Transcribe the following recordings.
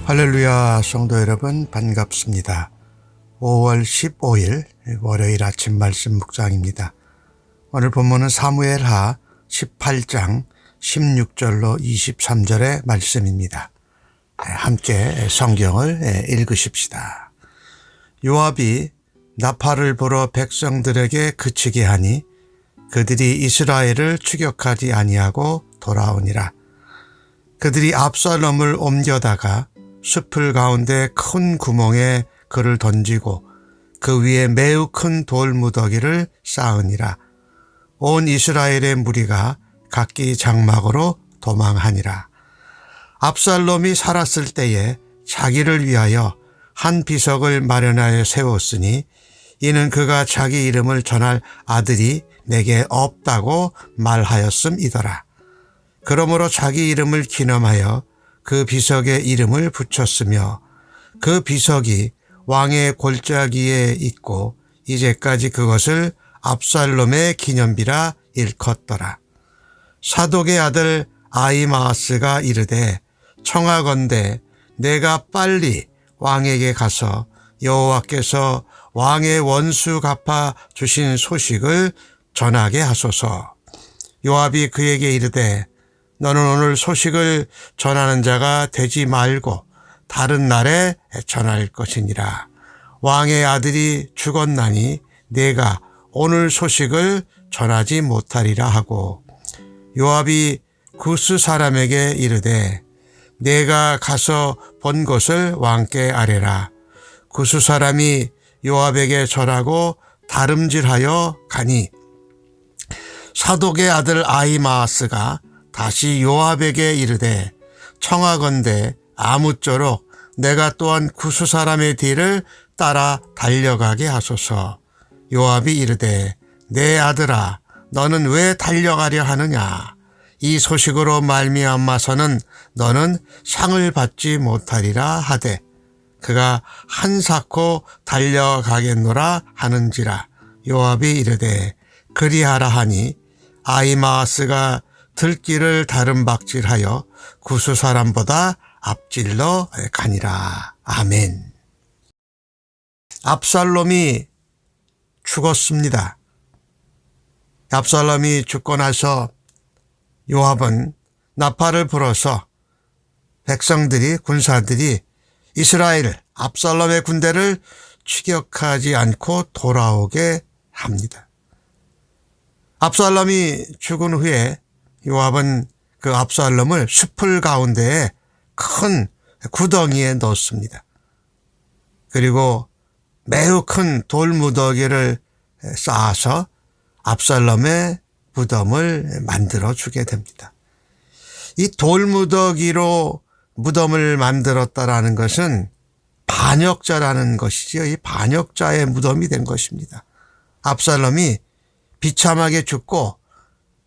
할렐루야, 성도 여러분 반갑습니다. 5월 15일 월요일 아침 말씀 묵상입니다. 오늘 본문은 사무엘하 18장 16절로 23절의 말씀입니다. 함께 성경을 읽으십시다. 요압이 나팔을 불어 백성들에게 그치게 하니 그들이 이스라엘을 추격하지 아니하고 돌아오니라. 그들이 압살롬을 옮겨다가 숲을 가운데 큰 구멍에 그를 던지고 그 위에 매우 큰 돌무더기를 쌓으니라. 온 이스라엘의 무리가 각기 장막으로 도망하니라. 압살롬이 살았을 때에 자기를 위하여 한 비석을 마련하여 세웠으니 이는 그가 자기 이름을 전할 아들이 내게 없다고 말하였음이더라. 그러므로 자기 이름을 기념하여 그 비석에 이름을 붙였으며 그 비석이 왕의 골짜기에 있고 이제까지 그것을 압살롬의 기념비라 일컫더라. 사독의 아들 아히마아스가 이르되 청하건대 내가 빨리 왕에게 가서 여호와께서 왕의 원수 갚아 주신 소식을 전하게 하소서. 요압이 그에게 이르되 너는 오늘 소식을 전하는 자가 되지 말고 다른 날에 전할 것이니라. 왕의 아들이 죽었나니 내가 오늘 소식을 전하지 못하리라 하고 요압이 구스 사람에게 이르되 내가 가서 본 것을 왕께 아뢰라. 구스 사람이 요압에게 절하고 다름질하여 가니 사독의 아들 아히마아스가 다시 요압에게 이르되 청하건대 아무쪼록 내가 또한 구스 사람의 뒤를 따라 달려가게 하소서. 요압이 이르되 내 아들아 너는 왜 달려가려 하느냐. 이 소식으로 말미암아서는 너는 상을 받지 못하리라 하되 그가 한사코 달려가겠노라 하는지라. 요압이 이르되 그리하라 하니 아히마아스가 들길을 다름박질하여 구스 사람보다 앞질러 가니라. 아멘. 압살롬이 죽었습니다. 압살롬이 죽고 나서 요압은 나팔을 불어서 백성들이 군사들이 이스라엘 압살롬의 군대를 추격하지 않고 돌아오게 합니다. 압살롬이 죽은 후에 요압은 그 압살롬을 숲을 가운데에 큰 구덩이에 넣습니다. 그리고 매우 큰 돌무더기를 쌓아서 압살롬의 무덤을 만들어 주게 됩니다. 이 돌무더기로 무덤을 만들었다라는 것은 반역자라는 것이지요. 이 반역자의 무덤이 된 것입니다. 압살롬이 비참하게 죽고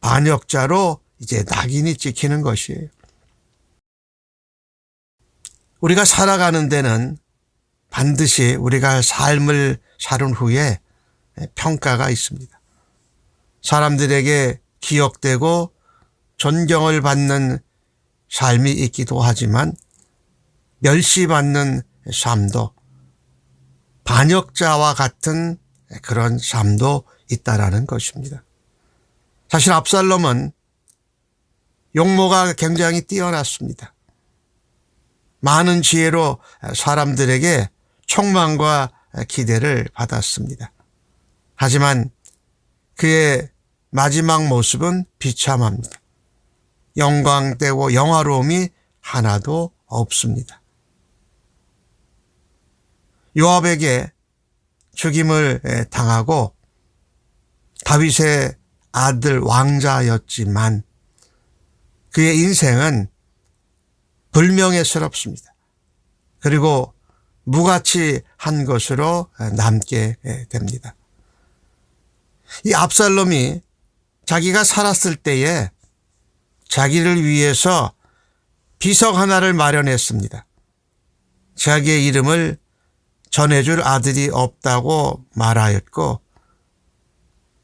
반역자로 이제 낙인이 찍히는 것이에요. 우리가 살아가는 데는 반드시 우리가 삶을 사는 후에 평가가 있습니다. 사람들에게 기억되고 존경을 받는 삶이 있기도 하지만 멸시받는 삶도 반역자와 같은 그런 삶도 있다라는 것입니다. 사실 압살롬은 용모가 굉장히 뛰어났습니다. 많은 지혜로 사람들에게 촉망과 기대를 받았습니다. 하지만 그의 마지막 모습은 비참합니다. 영광되고 영화로움이 하나도 없습니다. 요압에게 죽임을 당하고 다윗의 아들 왕자였지만 그의 인생은 불명예스럽습니다. 그리고 무가치한 것으로 남게 됩니다. 이 압살롬이 자기가 살았을 때에 자기를 위해서 비석 하나를 마련했습니다. 자기의 이름을 전해줄 아들이 없다고 말하였고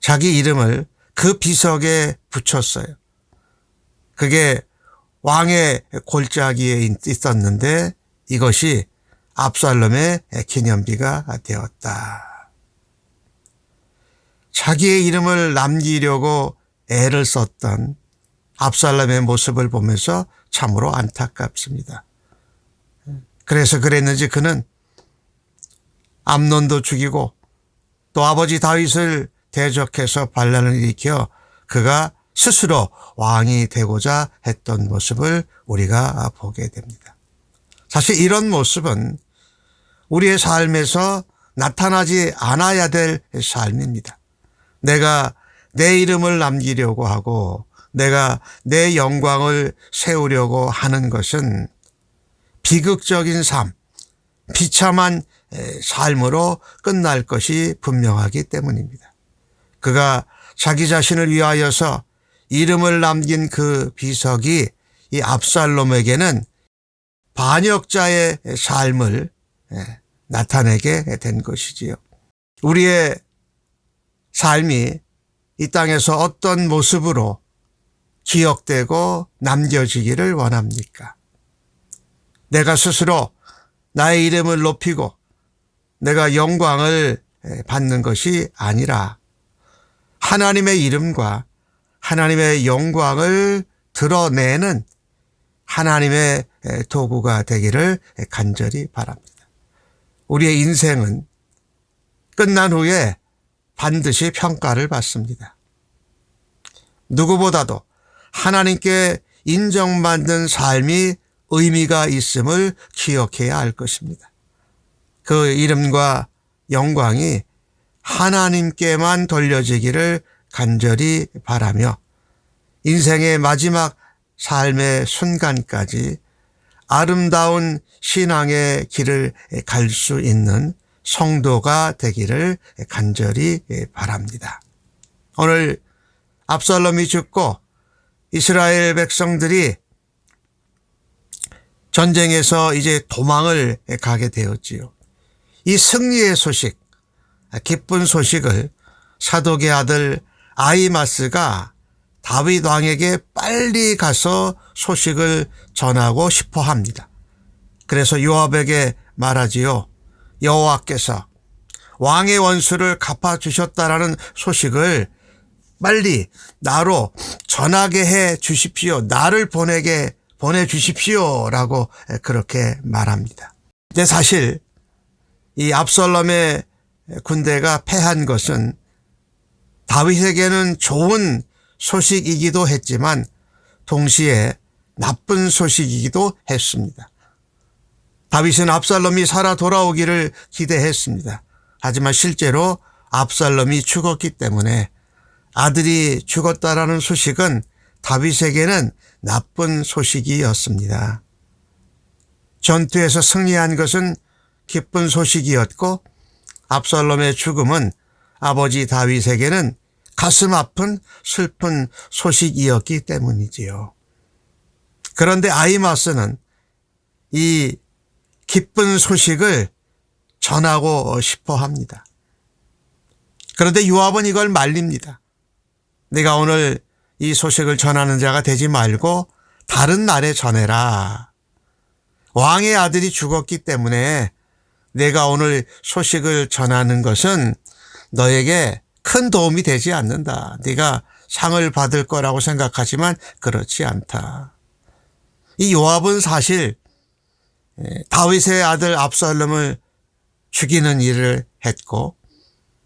자기 이름을 그 비석에 붙였어요. 그게 왕의 골짜기에 있었는데 이것이 압살롬의 기념비가 되었다. 자기의 이름을 남기려고 애를 썼던 압살롬의 모습을 보면서 참으로 안타깝습니다. 그래서 그랬는지 그는 암논도 죽이고 또 아버지 다윗을 대적해서 반란을 일으켜 그가 스스로 왕이 되고자 했던 모습을 우리가 보게 됩니다. 사실 이런 모습은 우리의 삶에서 나타나지 않아야 될 삶입니다. 내가 내 이름을 남기려고 하고 내가 내 영광을 세우려고 하는 것은 비극적인 삶, 비참한 삶으로 끝날 것이 분명하기 때문입니다. 그가 자기 자신을 위하여서 이름을 남긴 그 비석이 이 압살롬에게는 반역자의 삶을 나타내게 된 것이지요. 우리의 삶이 이 땅에서 어떤 모습으로 기억되고 남겨지기를 원합니까? 내가 스스로 나의 이름을 높이고 내가 영광을 받는 것이 아니라 하나님의 이름과 하나님의 영광을 드러내는 하나님의 도구가 되기를 간절히 바랍니다. 우리의 인생은 끝난 후에 반드시 평가를 받습니다. 누구보다도 하나님께 인정받는 삶이 의미가 있음을 기억해야 할 것입니다. 그 이름과 영광이 하나님께만 돌려지기를 간절히 바라며 인생의 마지막 삶의 순간까지 아름다운 신앙의 길을 갈 수 있는 성도가 되기를 간절히 바랍니다. 오늘 압살롬이 죽고 이스라엘 백성들이 전쟁에서 이제 도망을 가게 되었지요. 이 승리의 소식, 기쁜 소식을 사독의 아들 아히마스가 다윗 왕에게 빨리 가서 소식을 전하고 싶어 합니다. 그래서 요압에게 말하지요. 여호와께서 왕의 원수를 갚아주셨다라는 소식을 빨리 나로 전하게 해 주십시오. 나를 보내주십시오. 라고 그렇게 말합니다. 근데 사실 이 압살롬의 군대가 패한 것은 다윗에게는 좋은 소식이기도 했지만 동시에 나쁜 소식이기도 했습니다. 다윗은 압살롬이 살아 돌아오기를 기대했습니다. 하지만 실제로 압살롬이 죽었기 때문에 아들이 죽었다라는 소식은 다윗에게는 나쁜 소식이었습니다. 전투에서 승리한 것은 기쁜 소식이었고 압살롬의 죽음은 아버지 다윗에게는 가슴 아픈 슬픈 소식이었기 때문이지요. 그런데 아히마스는 이 기쁜 소식을 전하고 싶어 합니다. 그런데 요압은 이걸 말립니다. 내가 오늘 이 소식을 전하는 자가 되지 말고 다른 날에 전해라. 왕의 아들이 죽었기 때문에 내가 오늘 소식을 전하는 것은 너에게 큰 도움이 되지 않는다. 네가 상을 받을 거라고 생각하지만 그렇지 않다. 이 요압은 사실 다윗의 아들 압살롬을 죽이는 일을 했고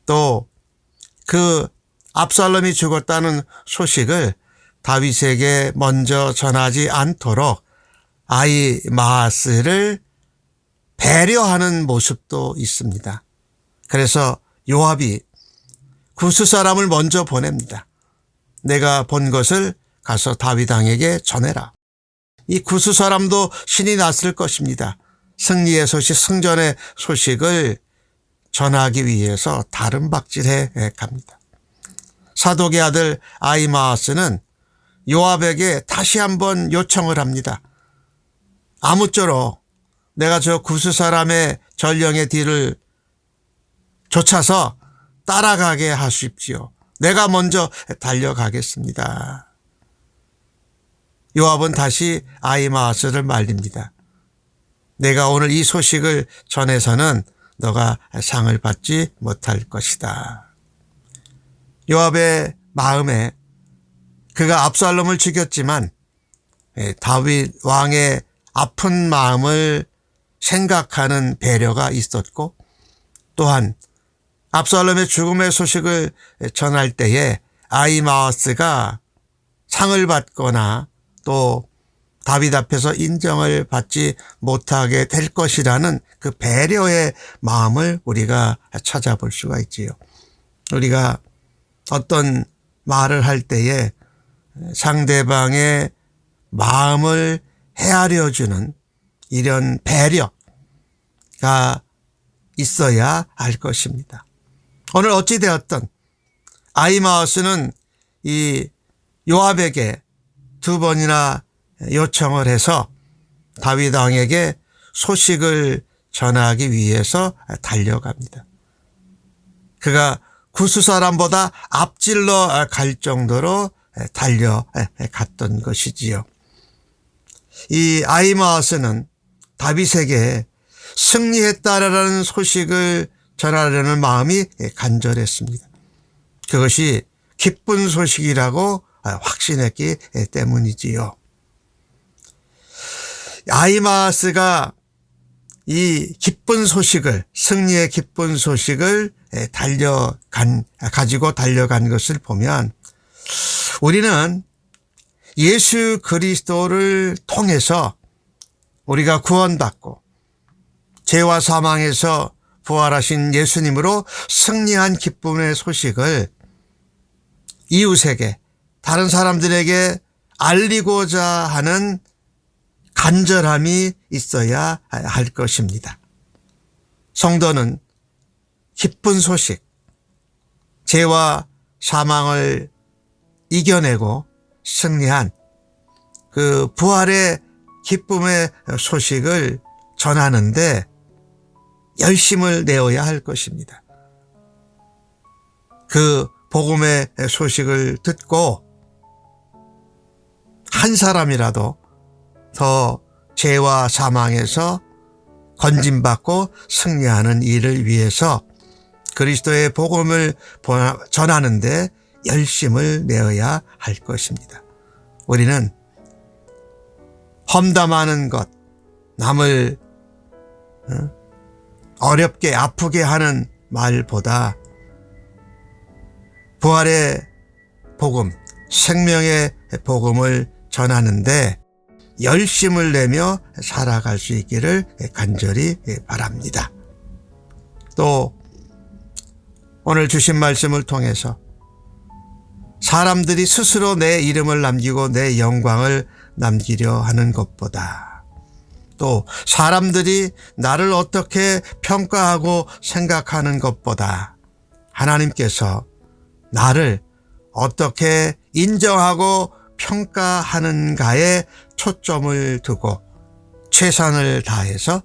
또 그 압살롬이 죽었다는 소식을 다윗에게 먼저 전하지 않도록 아히마아스를 배려하는 모습도 있습니다. 그래서 요압이 구스 사람을 먼저 보냅니다. 내가 본 것을 가서 다윗 왕에게 전해라. 이 구스 사람도 신이 났을 것입니다. 승리의 소식, 승전의 소식을 전하기 위해서 다른 박질해 갑니다. 사독의 아들 아히마아스는 요압에게 다시 한번 요청을 합니다. 아무쪼록 내가 저 구스 사람의 전령의 뒤를 쫓아서 따라가게 하십시오. 내가 먼저 달려가겠습니다. 요압은 다시 아히마아스를 말립니다. 내가 오늘 이 소식을 전해서는 너가 상을 받지 못할 것이다. 요압의 마음에 그가 압살롬을 죽였지만 다윗 왕의 아픈 마음을 생각하는 배려가 있었고, 또한 압살롬의 죽음의 소식을 전할 때에 아히마아스가 상을 받거나 또 다윗 앞에서 인정을 받지 못하게 될 것이라는 그 배려의 마음을 우리가 찾아볼 수가 있지요. 우리가 어떤 말을 할 때에 상대방의 마음을 헤아려 주는 이런 배려가 있어야 할 것입니다. 오늘 어찌 되었든 아히마아스는 이 요압에게 2번이나 요청을 해서 다윗 왕에게 소식을 전하기 위해서 달려갑니다. 그가 구스 사람보다 앞질러 갈 정도로 달려갔던 것이지요. 이 아히마아스는 다윗에게 승리했다라는 소식을 전하려는 마음이 간절했습니다. 그것이 기쁜 소식이라고 확신했기 때문이지요. 아히마아스가 이 기쁜 소식을, 승리의 기쁜 소식을 가지고 달려간 것을 보면 우리는 예수 그리스도를 통해서 우리가 구원받고 죄와 사망에서 부활하신 예수님으로 승리한 기쁨의 소식을 이웃에게, 다른 사람들에게 알리고자 하는 간절함이 있어야 할 것입니다. 성도는 기쁜 소식, 죄와 사망을 이겨내고 승리한 그 부활의 기쁨의 소식을 전하는데 열심을 내어야 할 것입니다. 그 복음의 소식을 듣고 한 사람이라도 더 죄와 사망에서 건짐받고 승리하는 일을 위해서 그리스도의 복음을 전하는데 열심을 내어야 할 것입니다. 우리는 험담하는 것, 남을 어렵게 아프게 하는 말보다 부활의 복음, 생명의 복음을 전하는데 열심을 내며 살아갈 수 있기를 간절히 바랍니다. 또 오늘 주신 말씀을 통해서 사람들이 스스로 내 이름을 남기고 내 영광을 남기려 하는 것보다, 또 사람들이 나를 어떻게 평가하고 생각하는 것보다 하나님께서 나를 어떻게 인정하고 평가하는가에 초점을 두고 최선을 다해서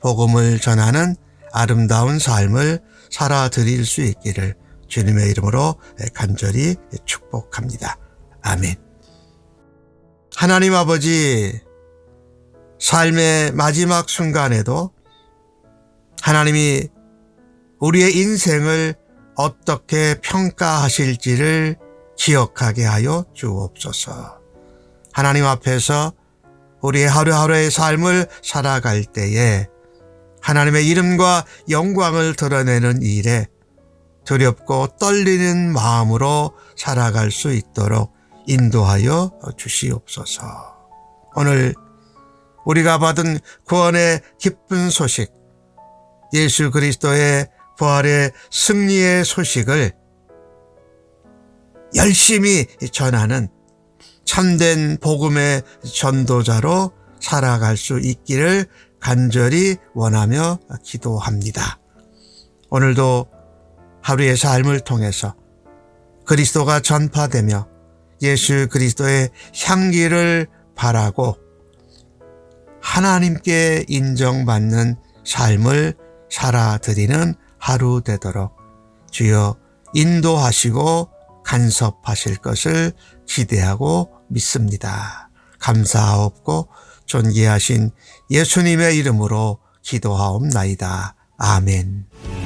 복음을 전하는 아름다운 삶을 살아드릴 수 있기를 주님의 이름으로 간절히 축복합니다. 아멘. 하나님 아버지, 삶의 마지막 순간에도 하나님이 우리의 인생을 어떻게 평가하실지를 기억하게 하여 주옵소서. 하나님 앞에서 우리의 하루하루의 삶을 살아갈 때에 하나님의 이름과 영광을 드러내는 일에 두렵고 떨리는 마음으로 살아갈 수 있도록 인도하여 주시옵소서. 오늘 우리가 받은 구원의 기쁜 소식, 예수 그리스도의 부활의 승리의 소식을 열심히 전하는 참된 복음의 전도자로 살아갈 수 있기를 간절히 원하며 기도합니다. 오늘도 하루의 삶을 통해서 그리스도가 전파되며 예수 그리스도의 향기를 바라고 하나님께 인정받는 삶을 살아드리는 하루 되도록 주여 인도하시고 간섭하실 것을 기대하고 믿습니다. 감사하옵고 존귀하신 예수님의 이름으로 기도하옵나이다. 아멘.